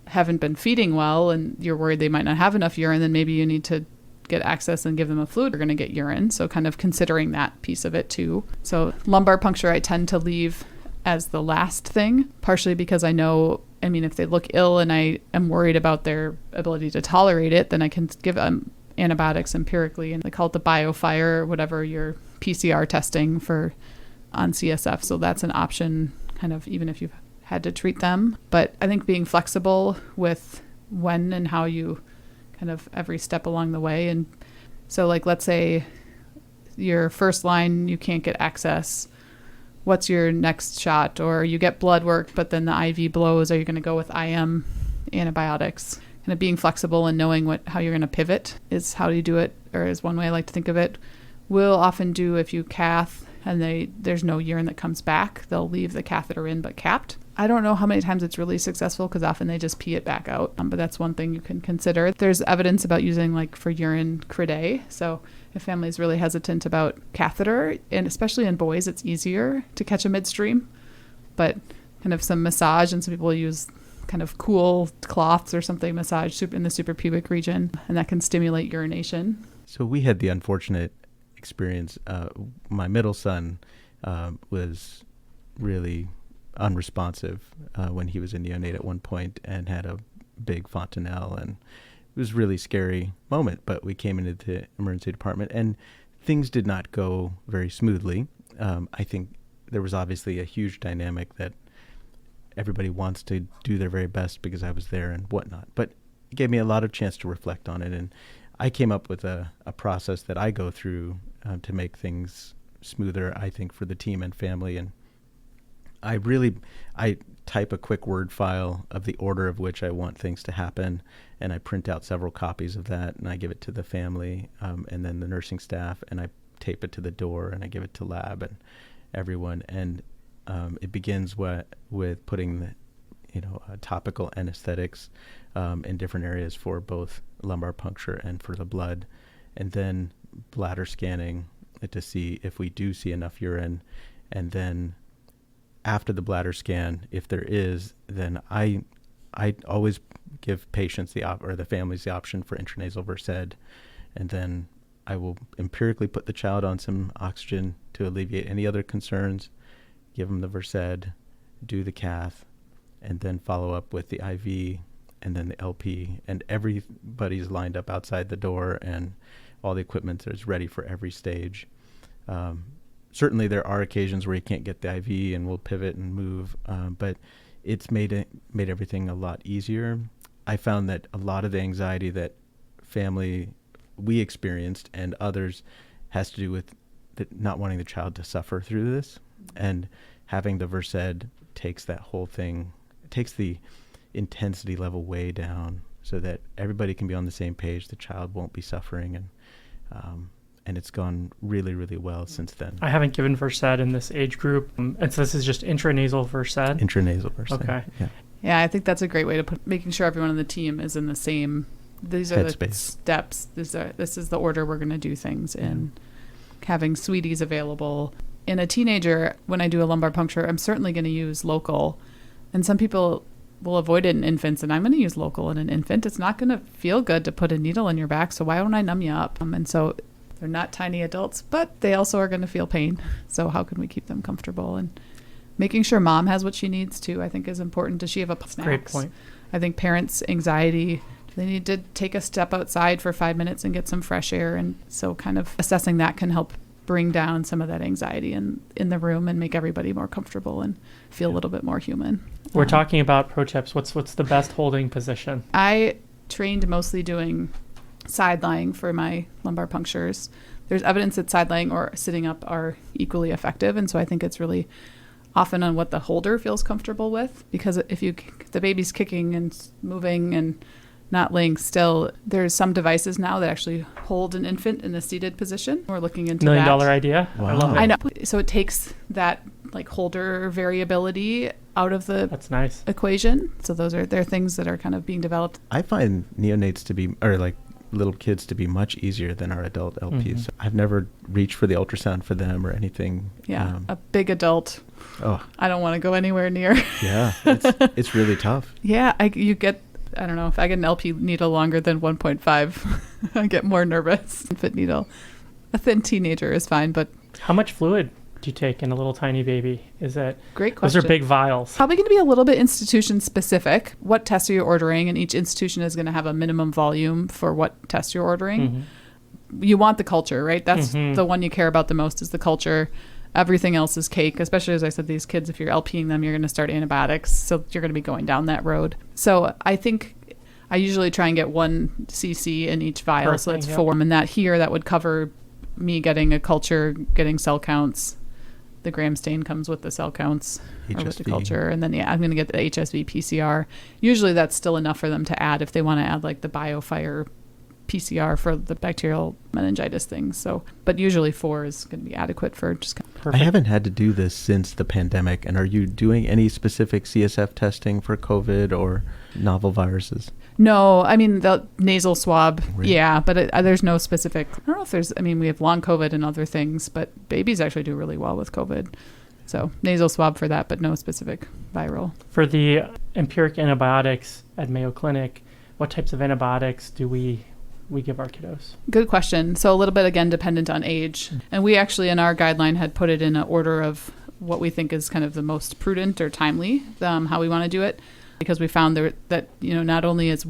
haven't been feeding well and you're worried they might not have enough urine, then maybe you need to get access and give them a fluid. They're going to get urine. So kind of considering that piece of it too. So lumbar puncture I tend to leave as the last thing, partially because I know, if they look ill and I am worried about their ability to tolerate it, then I can give them antibiotics empirically, and they call it the BioFire or whatever your PCR testing on CSF. So that's an option kind of even if you've had to treat them. But I think being flexible with when and how you kind of every step along the way. And so like, let's say your first line, you can't get access. What's your next shot? Or you get blood work, but then the IV blows. Are you going to go with IM antibiotics? Kind of being flexible and knowing how you're going to pivot is how you do it, or is one way I like to think of it. We'll often do, if you cath and there's no urine that comes back, they'll leave the catheter in but capped. I don't know how many times it's really successful because often they just pee it back out, but that's one thing you can consider. There's evidence about using for urine Cruz. So if family's really hesitant about catheter, and especially in boys, it's easier to catch a midstream, but kind of some massage, and some people use kind of cool cloths or something, massage in the suprapubic region, and that can stimulate urination. So we had the unfortunate experience. My middle son was really unresponsive when he was in neonate at one point and had a big fontanelle, and it was a really scary moment. But we came into the emergency department and things did not go very smoothly. I think there was obviously a huge dynamic that everybody wants to do their very best because I was there and whatnot. But it gave me a lot of chance to reflect on it. And I came up with a process that I go through to make things smoother, I think, for the team and family. And I type a quick Word file of the order of which I want things to happen. And I print out several copies of that and I give it to the family and then the nursing staff, and I tape it to the door and I give it to lab and everyone. And it begins with putting topical anesthetics in different areas for both lumbar puncture and for the blood, and then bladder scanning to see if we do see enough urine, and then after the bladder scan, if there is, then I always give patients or the families the option for intranasal Versed, and then I will empirically put the child on some oxygen to alleviate any other concerns, give them the Versed, do the cath, and then follow up with the IV and then the LP, and everybody's lined up outside the door and all the equipment is ready for every stage. Certainly there are occasions where you can't get the IV and we'll pivot and move, but it's made everything a lot easier. I found that a lot of the anxiety that we experienced and others has to do with not wanting the child to suffer through this, and having the Versed takes that whole thing, takes the intensity level way down so that everybody can be on the same page, the child won't be suffering, and it's gone really, really well since then. I haven't given Versed in this age group, and so this is just intranasal Versed? Intranasal Versed. Okay. Yeah, I think that's a great way to making sure everyone on the team is in the same, these are the steps. This is the order we're going to do things in. Having sweeties available. In a teenager, when I do a lumbar puncture, I'm certainly going to use local. And some people will avoid it in infants, and I'm going to use local in an infant. It's not going to feel good to put a needle in your back, so why don't I numb you up? And so they're not tiny adults, but they also are going to feel pain. So how can we keep them comfortable? And making sure mom has what she needs too, I think, is important. Does she have snacks? Great point. I think parents' anxiety, they need to take a step outside for 5 minutes and get some fresh air. And so kind of assessing that can help bring down some of that anxiety in the room and make everybody more comfortable and feel a little bit more human. We're talking about pro tips. What's the best holding position? I trained mostly doing side lying for my lumbar punctures. There's evidence that side lying or sitting up are equally effective. And so I think it's really often on what the holder feels comfortable with, because if the baby's kicking and moving and not laying still, there's some devices now that actually hold an infant in a seated position. We're looking into $1 million that. idea. Wow. I love it. I know. So it takes that like holder variability out of the That's nice. equation. So they're things that are kind of being developed. I find neonates to be, or like little kids to be, much easier than our adult LPs. Mm-hmm. I've never reached for the ultrasound for them or anything. Yeah, a big adult. Oh, I don't want to go anywhere near. yeah, it's really tough. Yeah, I don't know, if I get an LP needle longer than 1.5, I get more nervous. Infant needle. A thin teenager is fine, but... How much fluid do you take in a little tiny baby? Is that... Great question. Those are big vials. Probably going to be a little bit institution specific. What tests are you ordering? And each institution is going to have a minimum volume for what test you're ordering. Mm-hmm. You want the culture, right? That's the one you care about the most, is the culture. Everything else is cake, especially, as I said, these kids, if you're LPing them, you're going to start antibiotics. So you're going to be going down that road. So I think I usually try and get 1 cc in each vial. So that's 4. And that would cover me getting a culture, getting cell counts. The gram stain comes with the cell counts or with the culture. And then, I'm going to get the HSV PCR. Usually that's still enough for them to add if they want to add like the BioFire PCR for the bacterial meningitis things. So, but usually 4 is going to be adequate for just kind of... Perfect. I haven't had to do this since the pandemic. And are you doing any specific CSF testing for COVID or novel viruses? No, I mean, the nasal swab, Right. yeah, but there's no specific... I don't know if there's... I mean, we have long COVID and other things, but babies actually do really well with COVID. So nasal swab for that, but no specific viral. For the empiric antibiotics at Mayo Clinic, what types of antibiotics do we give our kiddos? Good question. So a little bit, again, dependent on age. And we actually, in our guideline, had put it in an order of what we think is kind of the most prudent or timely, how we want to do it. Because we found that not only is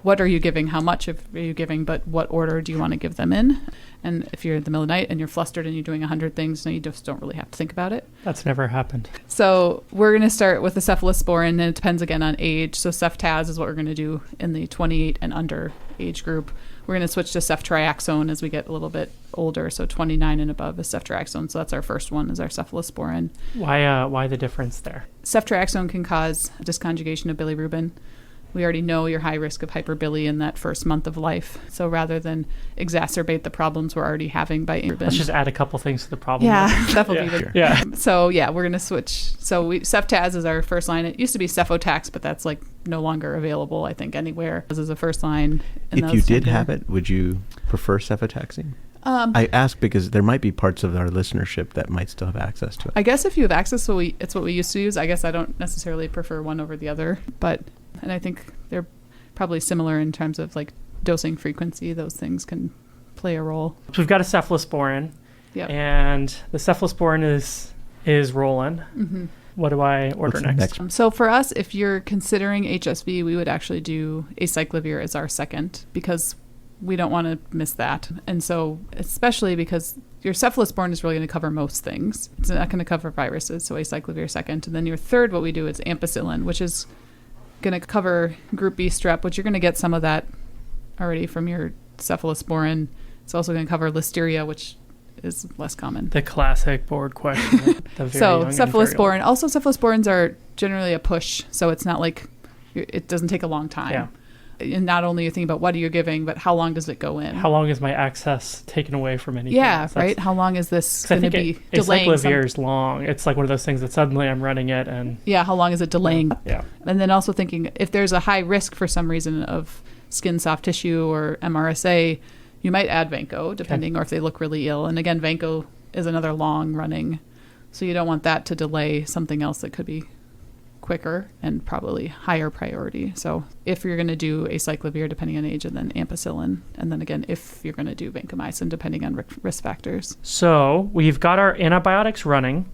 what are you giving, how much are you giving, but what order do you want to give them in? And if you're in the middle of the night and you're flustered and you're doing 100 things, you just don't really have to think about it. That's never happened. So we're going to start with the cephalosporin, and it depends again on age. So Ceftaz is what we're going to do in the 28 and under age group. We're going to switch to ceftriaxone as we get a little bit older. So 29 and above is ceftriaxone. So that's our first one, is our cephalosporin. Why the difference there? Ceftriaxone can cause disconjugation of bilirubin. We already know you're high risk of hyperbiliary in that first month of life. So rather than exacerbate the problems we're already having by bilirubin. Let's just add a couple things to the problem. Yeah, that'll be the... Yeah. So we're going to switch. So Ceftaz is our first line. It used to be Cefotax, but that's like no longer available, I think, anywhere. This is a first line. If you did have it, would you prefer cefotaxime? I ask because there might be parts of our listenership that might still have access to it. I guess if you have access, it's what we used to use. I guess I don't necessarily prefer one over the other, and I think they're probably similar in terms of like dosing frequency. Those things can play a role. So we've got a cephalosporin, and the cephalosporin is rolling. Mm-hmm. What do I order next? So for us, if you're considering HSV, we would actually do acyclovir as our second because we don't want to miss that. And so especially because your cephalosporin is really going to cover most things. It's not going to cover viruses, so acyclovir second. And then your third, what we do is ampicillin, which is going to cover group B strep, which you're going to get some of that already from your cephalosporin. It's also going to cover listeria, which is less common. The classic board question. So cephalosporin. Also, cephalosporins are generally a push, so it's not like it doesn't take a long time. Yeah. And not only you think about what are you giving, but how long does it go in? How long is my access taken away from anything? Yeah, right. How long is this going to be delaying? Acyclovir is long. It's like one of those things that suddenly I'm running it and... Yeah, how long is it delaying? Yeah. And then also thinking if there's a high risk for some reason of skin soft tissue or MRSA, you might add Vanco, depending, or if they look really ill. And again, Vanco is another long running, so you don't want that to delay something else that could be quicker and probably higher priority. So if you're going to do acyclovir, depending on age, and then ampicillin, and then again, if you're going to do vancomycin, depending on risk factors. So we've got our antibiotics running,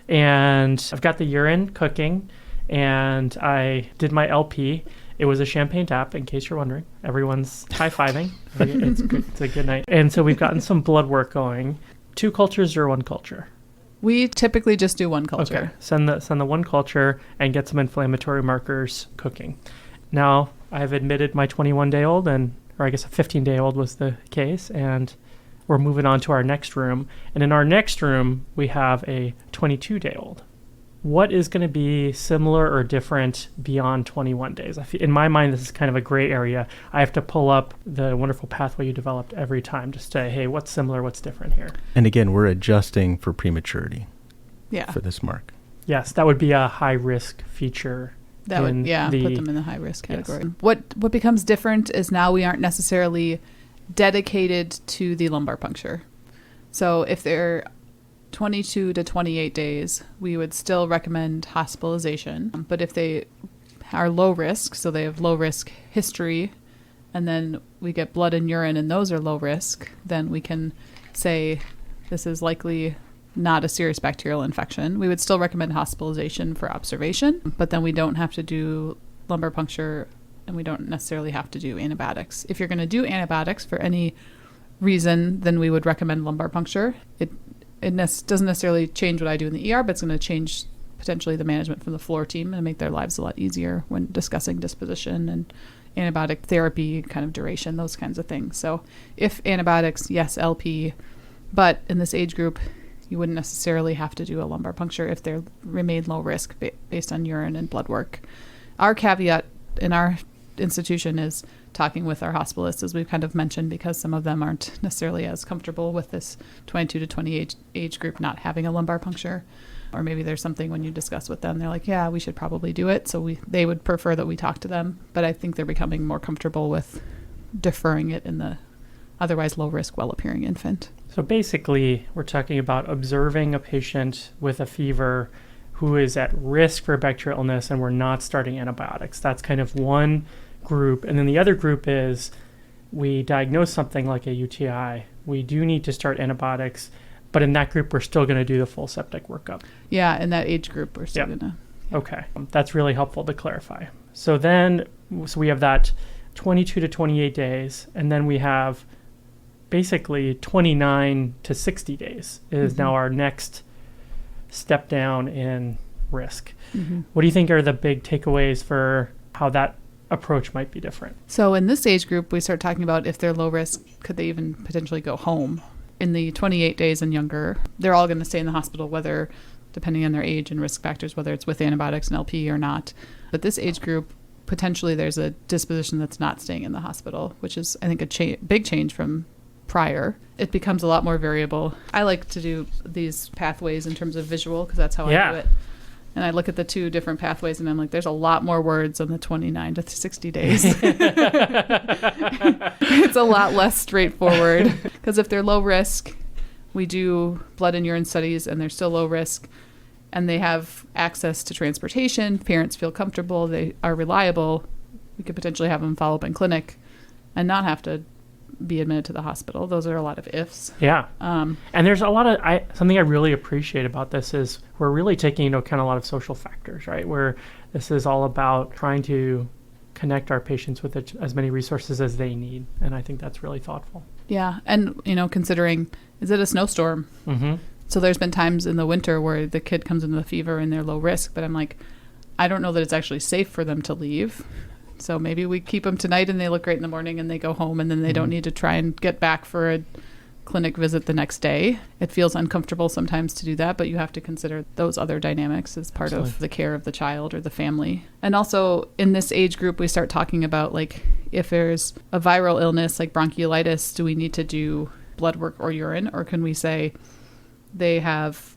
and I've got the urine cooking, and I did my LP. It was a champagne tap, in case you're wondering. Everyone's high-fiving. It's good. It's a good night. And so we've gotten some blood work going. 2 cultures or 1 culture? We typically just do 1 culture. Okay. Send the 1 culture and get some inflammatory markers cooking. Now, I've admitted my 21-day-old, or I guess a 15-day-old was the case, and we're moving on to our next room. And in our next room, we have a 22-day-old. What is going to be similar or different beyond 21 days? In my mind, this is kind of a gray area. I have to pull up the wonderful pathway you developed every time to say, hey, what's similar, what's different here? And again, we're adjusting for prematurity for this mark. Yes, that would be a high-risk feature. That would, put them in the high-risk category. Yes. What becomes different is now we aren't necessarily dedicated to the lumbar puncture. So if they're 22 to 28 days, we would still recommend hospitalization. But if they are low risk, so they have low risk history, and then we get blood and urine and those are low risk, then we can say this is likely not a serious bacterial infection. We would still recommend hospitalization for observation, but then we don't have to do lumbar puncture and we don't necessarily have to do antibiotics. If you're going to do antibiotics for any reason, then we would recommend lumbar puncture. It doesn't necessarily change what I do in the ER, but it's going to change potentially the management from the floor team and make their lives a lot easier when discussing disposition and antibiotic therapy, kind of duration, those kinds of things. So if antibiotics, yes, LP, but in this age group, you wouldn't necessarily have to do a lumbar puncture if they remain low risk based on urine and blood work. Our caveat in our institution is talking with our hospitalists, as we've kind of mentioned, because some of them aren't necessarily as comfortable with this 22 to 28 age group not having a lumbar puncture. Or maybe there's something when you discuss with them, they're like, yeah, we should probably do it. So they would prefer that we talk to them. But I think they're becoming more comfortable with deferring it in the otherwise low risk, well-appearing infant. So basically, we're talking about observing a patient with a fever who is at risk for bacterial illness, and we're not starting antibiotics. That's kind of one group. And then the other group is we diagnose something like a UTI. We do need to start antibiotics, but in that group, we're still going to do the full septic workup. Yeah, in that age group, we're still going to. Okay, that's really helpful to clarify. So we have that 22 to 28 days, and then we have basically 29 to 60 days is now our next step down in risk. Mm-hmm. What do you think are the big takeaways for how that approach might be different? So in this age group, we start talking about if they're low risk, could they even potentially go home? In the 28 days and younger, they're all going to stay in the hospital, whether, depending on their age and risk factors, whether it's with antibiotics and LP or not. But this age group, potentially there's a disposition that's not staying in the hospital, which is, I think, a big change from prior. It becomes a lot more variable. I like to do these pathways in terms of visual because that's how I do it. And I look at the 2 different pathways and I'm like, there's a lot more words on the 29 to 60 days. It's a lot less straightforward. Because if they're low risk, we do blood and urine studies and they're still low risk and they have access to transportation, parents feel comfortable, they are reliable, we could potentially have them follow up in clinic and not have to be admitted to the hospital. Those are a lot of ifs. Yeah. And there's a lot of, something I really appreciate about this is we're really taking into account a lot of social factors, right? Where this is all about trying to connect our patients with as many resources as they need. And I think that's really thoughtful. Yeah. And, considering, is it a snowstorm? Mm-hmm. So there's been times in the winter where the kid comes into the fever and they're low risk, but I'm like, I don't know that it's actually safe for them to leave. So maybe we keep them tonight and they look great in the morning and they go home and then they don't need to try and get back for a clinic visit the next day. It feels uncomfortable sometimes to do that, but you have to consider those other dynamics as part of the care of the child or the family. And also in this age group, we start talking about like if there's a viral illness like bronchiolitis, do we need to do blood work or urine, or can we say they have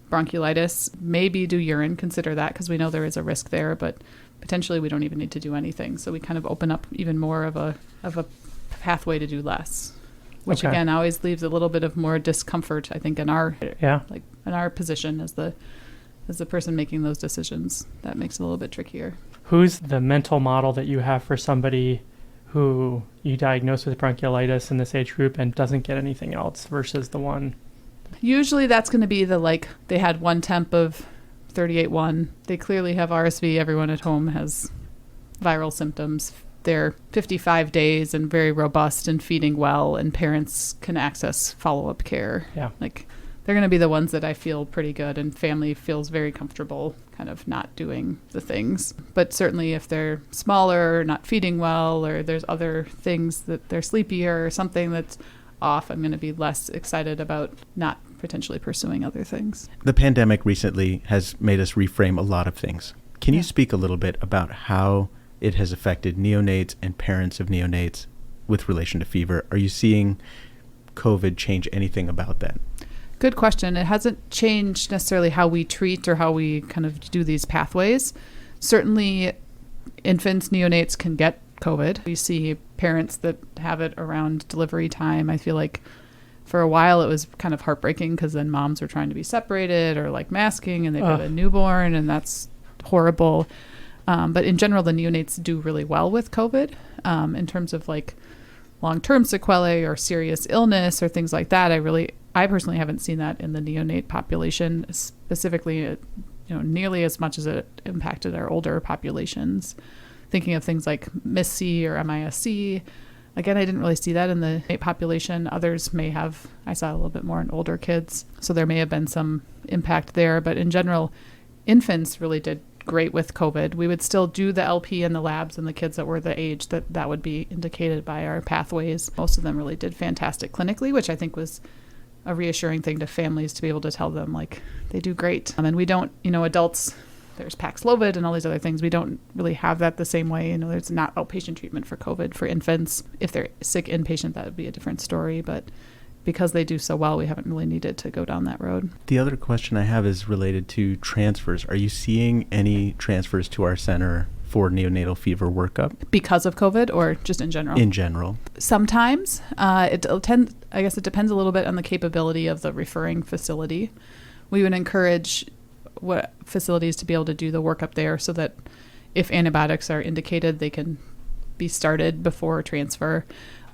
bronchiolitis, maybe do urine, consider that because we know there is a risk there, but potentially we don't even need to do anything. So we kind of open up even more of a pathway to do less, which again always leaves a little bit of more discomfort, I think, in our in our position as the person making those decisions. That makes it a little bit trickier. Who's the mental model that you have for somebody who you diagnose with bronchiolitis in this age group and doesn't get anything else versus the one? Usually that's going to be they had one temp of 38.1. They clearly have RSV. Everyone at home has viral symptoms. They're 55 days and very robust and feeding well, and parents can access follow-up care. Yeah. They're going to be the ones that I feel pretty good and family feels very comfortable kind of not doing the things. But certainly if they're smaller, not feeding well, or there's other things that they're sleepier or something that's off, I'm going to be less excited about not potentially pursuing other things. The pandemic recently has made us reframe a lot of things. Can you speak a little bit about how it has affected neonates and parents of neonates with relation to fever? Are you seeing COVID change anything about that? Good question. It hasn't changed necessarily how we treat or how we kind of do these pathways. Certainly, infants, neonates can get COVID. We see parents that have it around delivery time. I feel like for a while it was kind of heartbreaking because then moms were trying to be separated or masking and they've got a newborn, and that's horrible. But in general, the neonates do really well with COVID in terms of long-term sequelae or serious illness or things like that. I personally haven't seen that in the neonate population, specifically, nearly as much as it impacted our older populations. Thinking of things like MIS-C or MIS-C. Again, I didn't really see that in the neonate population. Others may have. I saw a little bit more in older kids. So there may have been some impact there. But in general, infants really did great with COVID. We would still do the LP in the labs in the kids that were the age that would be indicated by our pathways. Most of them really did fantastic clinically, which I think was a reassuring thing to families to be able to tell them they do great. And we don't, adults, there's Paxlovid and all these other things. We don't really have that the same way. There's not outpatient treatment for COVID for infants. If they're sick inpatient, that would be a different story. But because they do so well, we haven't really needed to go down that road. The other question I have is related to transfers. Are you seeing any transfers to our center for neonatal fever workup? Because of COVID or just in general? In general. Sometimes. I guess it depends a little bit on the capability of the referring facility. We would encourage facilities to be able to do the workup there so that if antibiotics are indicated, they can be started before transfer.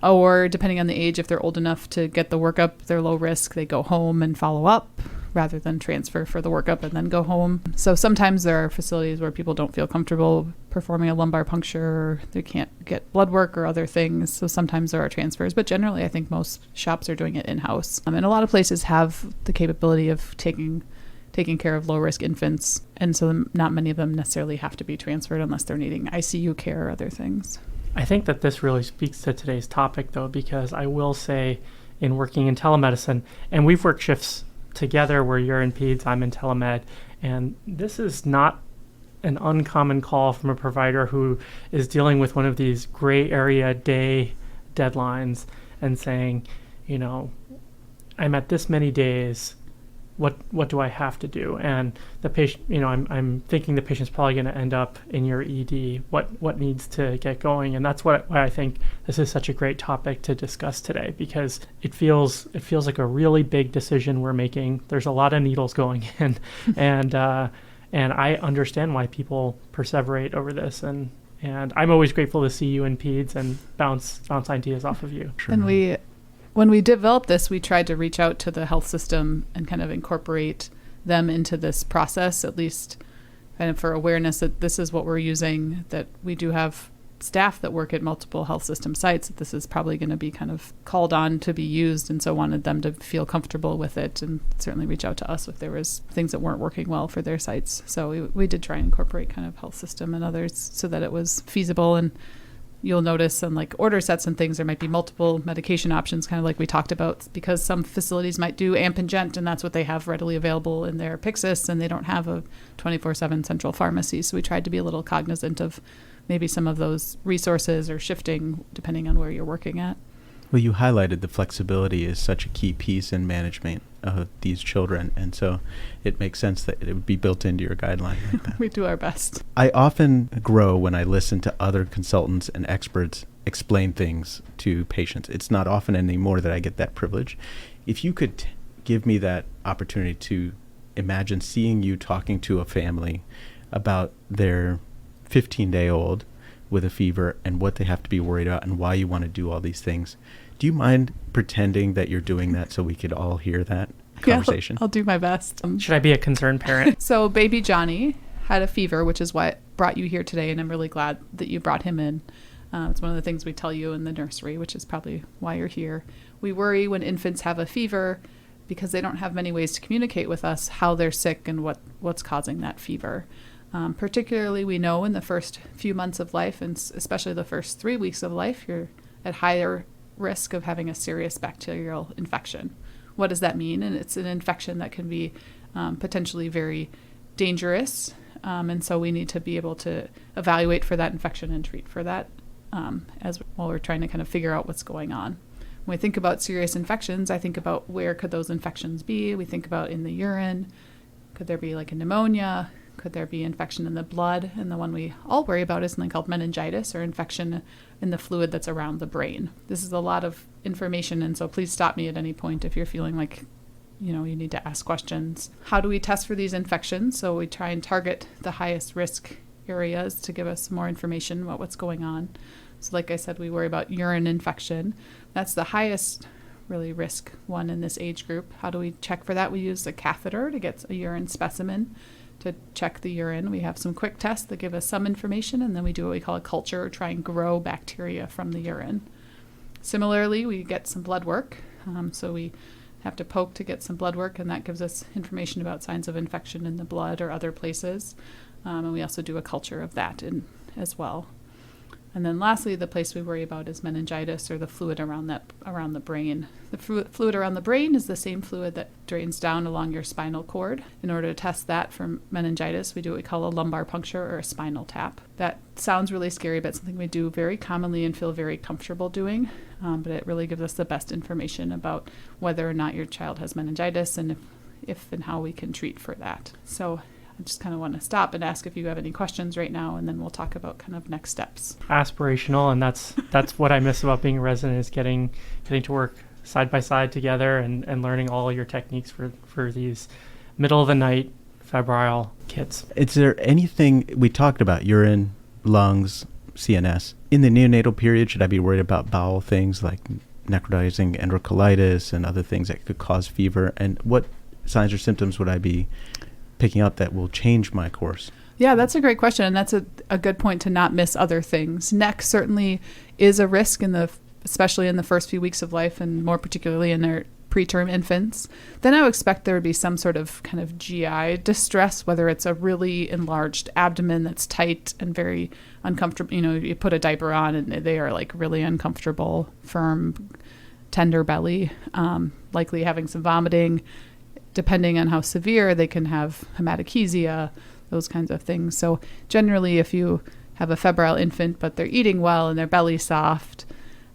Or depending on the age, if they're old enough to get the workup, they're low risk, they go home and follow up rather than transfer for the workup and then go home. So sometimes there are facilities where people don't feel comfortable performing a lumbar puncture, or they can't get blood work or other things. So sometimes there are transfers, but generally I think most shops are doing it in-house. And a lot of places have the capability of taking care of low-risk infants, and so not many of them necessarily have to be transferred unless they're needing ICU care or other things. I think that this really speaks to today's topic, though, because I will say in working in telemedicine, and we've worked shifts together where you're in peds, I'm in telemed, and this is not an uncommon call from a provider who is dealing with one of these gray area day deadlines and saying, I'm at this many days, what do I have to do? And the patient, I'm thinking the patient's probably going to end up in your ED. What needs to get going? And that's why I think this is such a great topic to discuss today, because it feels like a really big decision we're making. There's a lot of needles going in, and I understand why people perseverate over this. And I'm always grateful to see you in peds and bounce ideas off of you. Sure. And when we developed this, we tried to reach out to the health system and kind of incorporate them into this process, at least kind of for awareness that this is what we're using, that we do have staff that work at multiple health system sites, that this is probably going to be kind of called on to be used, and so wanted them to feel comfortable with it, and certainly reach out to us if there was things that weren't working well for their sites. So we did try and incorporate kind of health system and others so that it was feasible. And you'll notice on like order sets and things, there might be multiple medication options, kind of like we talked about, because some facilities might do AMP and GENT, and that's what they have readily available in their Pyxis, and they don't have a 24/7 central pharmacy. So we tried to be a little cognizant of maybe some of those resources or shifting depending on where you're working at. Well, you highlighted the flexibility is such a key piece in management of these children, and so it makes sense that it would be built into your guideline like that. We do our best. I often grow when I listen to other consultants and experts explain things to patients. It's not often anymore that I get that privilege. If you could give me that opportunity to imagine seeing you talking to a family about their 15-day-old with a fever and what they have to be worried about and why you want to do all these things. Do you mind pretending that you're doing that so we could all hear that conversation? Yeah, I'll do my best. Should I be a concerned parent? So baby Johnny had a fever, which is what brought you here today, and I'm really glad that you brought him in. It's one of the things we tell you in the nursery, which is probably why you're here. We worry when infants have a fever because they don't have many ways to communicate with us how they're sick and what's causing that fever. Particularly, we know in the first few months of life, and especially the first 3 weeks of life, you're at higher risk of having a serious bacterial infection. What does that mean? And it's an infection that can be potentially very dangerous, and so we need to be able to evaluate for that infection and treat for that while we're trying to kind of figure out what's going on. When we think about serious infections, I think about where could those infections be. We think about in the urine. Could there be like a pneumonia? Could there be infection in the blood? And the one we all worry about is something called meningitis, or infection in the fluid that's around the brain. This is a lot of information, and so please stop me at any point if you're feeling like you need to ask questions. How do we test for these infections? So we try and target the highest risk areas to give us more information about what's going on. So like I said, we worry about urine infection. That's the highest really risk one in this age group. How do we check for that? We use a catheter to get a urine specimen to check the urine. We have some quick tests that give us some information, and then we do what we call a culture, or try and grow bacteria from the urine. Similarly, we get some blood work. So we have to poke to get some blood work, and that gives us information about signs of infection in the blood or other places. And we also do a culture of that as well. And then lastly, the place we worry about is meningitis, or the fluid around the brain. The fluid around the brain is the same fluid that drains down along your spinal cord. In order to test that for meningitis, we do what we call a lumbar puncture or a spinal tap. That sounds really scary, but it's something we do very commonly and feel very comfortable doing. But it really gives us the best information about whether or not your child has meningitis, and if and how we can treat for that. So I just kind of want to stop and ask if you have any questions right now, and then we'll talk about kind of next steps. Aspirational, and that's what I miss about being a resident, is getting to work side by side together and learning all your techniques for these middle of the night febrile kids. Is there anything, we talked about urine, lungs, CNS. In the neonatal period, should I be worried about bowel things like necrotizing enterocolitis and other things that could cause fever? And what signs or symptoms would I be picking up that will change my course? Yeah, that's a great question, and that's a good point to not miss other things. Neck certainly is a risk especially in the first few weeks of life, and more particularly in their preterm infants. Then I would expect there would be some sort of kind of GI distress, whether it's a really enlarged abdomen that's tight and very uncomfortable. You put a diaper on and they are like really uncomfortable, firm, tender belly, likely having some vomiting. Depending on how severe, they can have hematochezia, those kinds of things. So generally, if you have a febrile infant, but they're eating well and their belly's soft,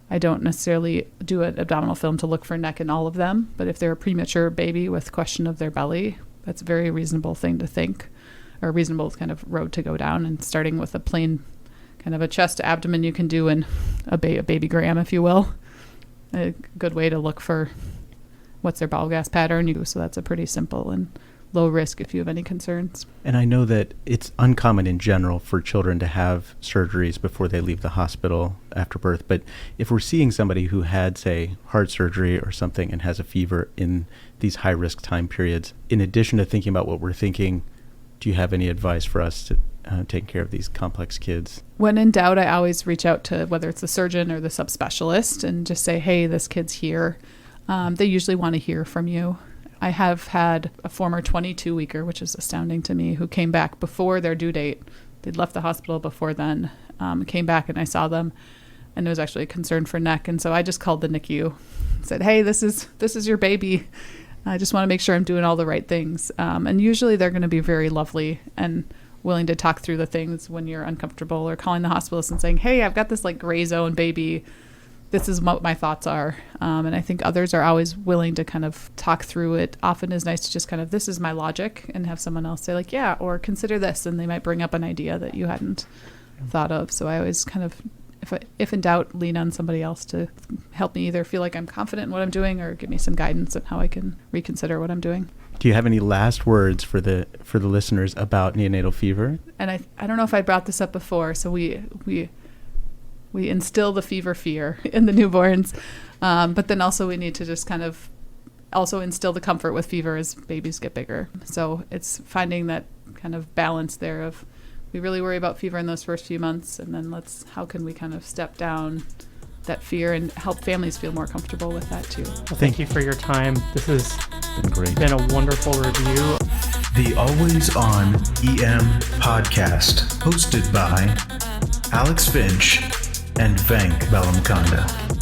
I don't necessarily do an abdominal film to look for neck in all of them, but if they're a premature baby with question of their belly, that's a very reasonable thing to think, or a reasonable kind of road to go down. And starting with a plain kind of a chest to abdomen you can do in a babygram, if you will. A good way to look for what's their bowel gas pattern. So that's a pretty simple and low risk if you have any concerns. And I know that it's uncommon in general for children to have surgeries before they leave the hospital after birth. But if we're seeing somebody who had, say, heart surgery or something and has a fever in these high-risk time periods, in addition to thinking about what we're thinking, do you have any advice for us to take care of these complex kids? When in doubt, I always reach out to whether it's the surgeon or the subspecialist and just say, hey, this kid's here. They usually want to hear from you. I have had a former 22-weeker, which is astounding to me, who came back before their due date. They'd left the hospital before then, came back and I saw them, and there was actually a concern for neck. And so I just called the NICU and said, hey, this is your baby. I just want to make sure I'm doing all the right things. And usually they're going to be very lovely and willing to talk through the things when you're uncomfortable, or calling the hospitalist and saying, hey, I've got this like gray zone baby. This is what my thoughts are. And I think others are always willing to kind of talk through it. Often is nice to just kind of, this is my logic, and have someone else say like, yeah, or consider this. And they might bring up an idea that you hadn't thought of. So I always kind of, if in doubt, lean on somebody else to help me either feel like I'm confident in what I'm doing or give me some guidance on how I can reconsider what I'm doing. Do you have any last words for the listeners about neonatal fever? And I don't know if I brought this up before. So we instill the fever fear in the newborns, but then also we need to just kind of also instill the comfort with fever as babies get bigger. So it's finding that kind of balance there of, we really worry about fever in those first few months, and then how can we kind of step down that fear and help families feel more comfortable with that too. Well, thank you for your time. This has Been great. been a wonderful review. The Always On EM podcast, hosted by Alex Finch and Venk Bellamkonda.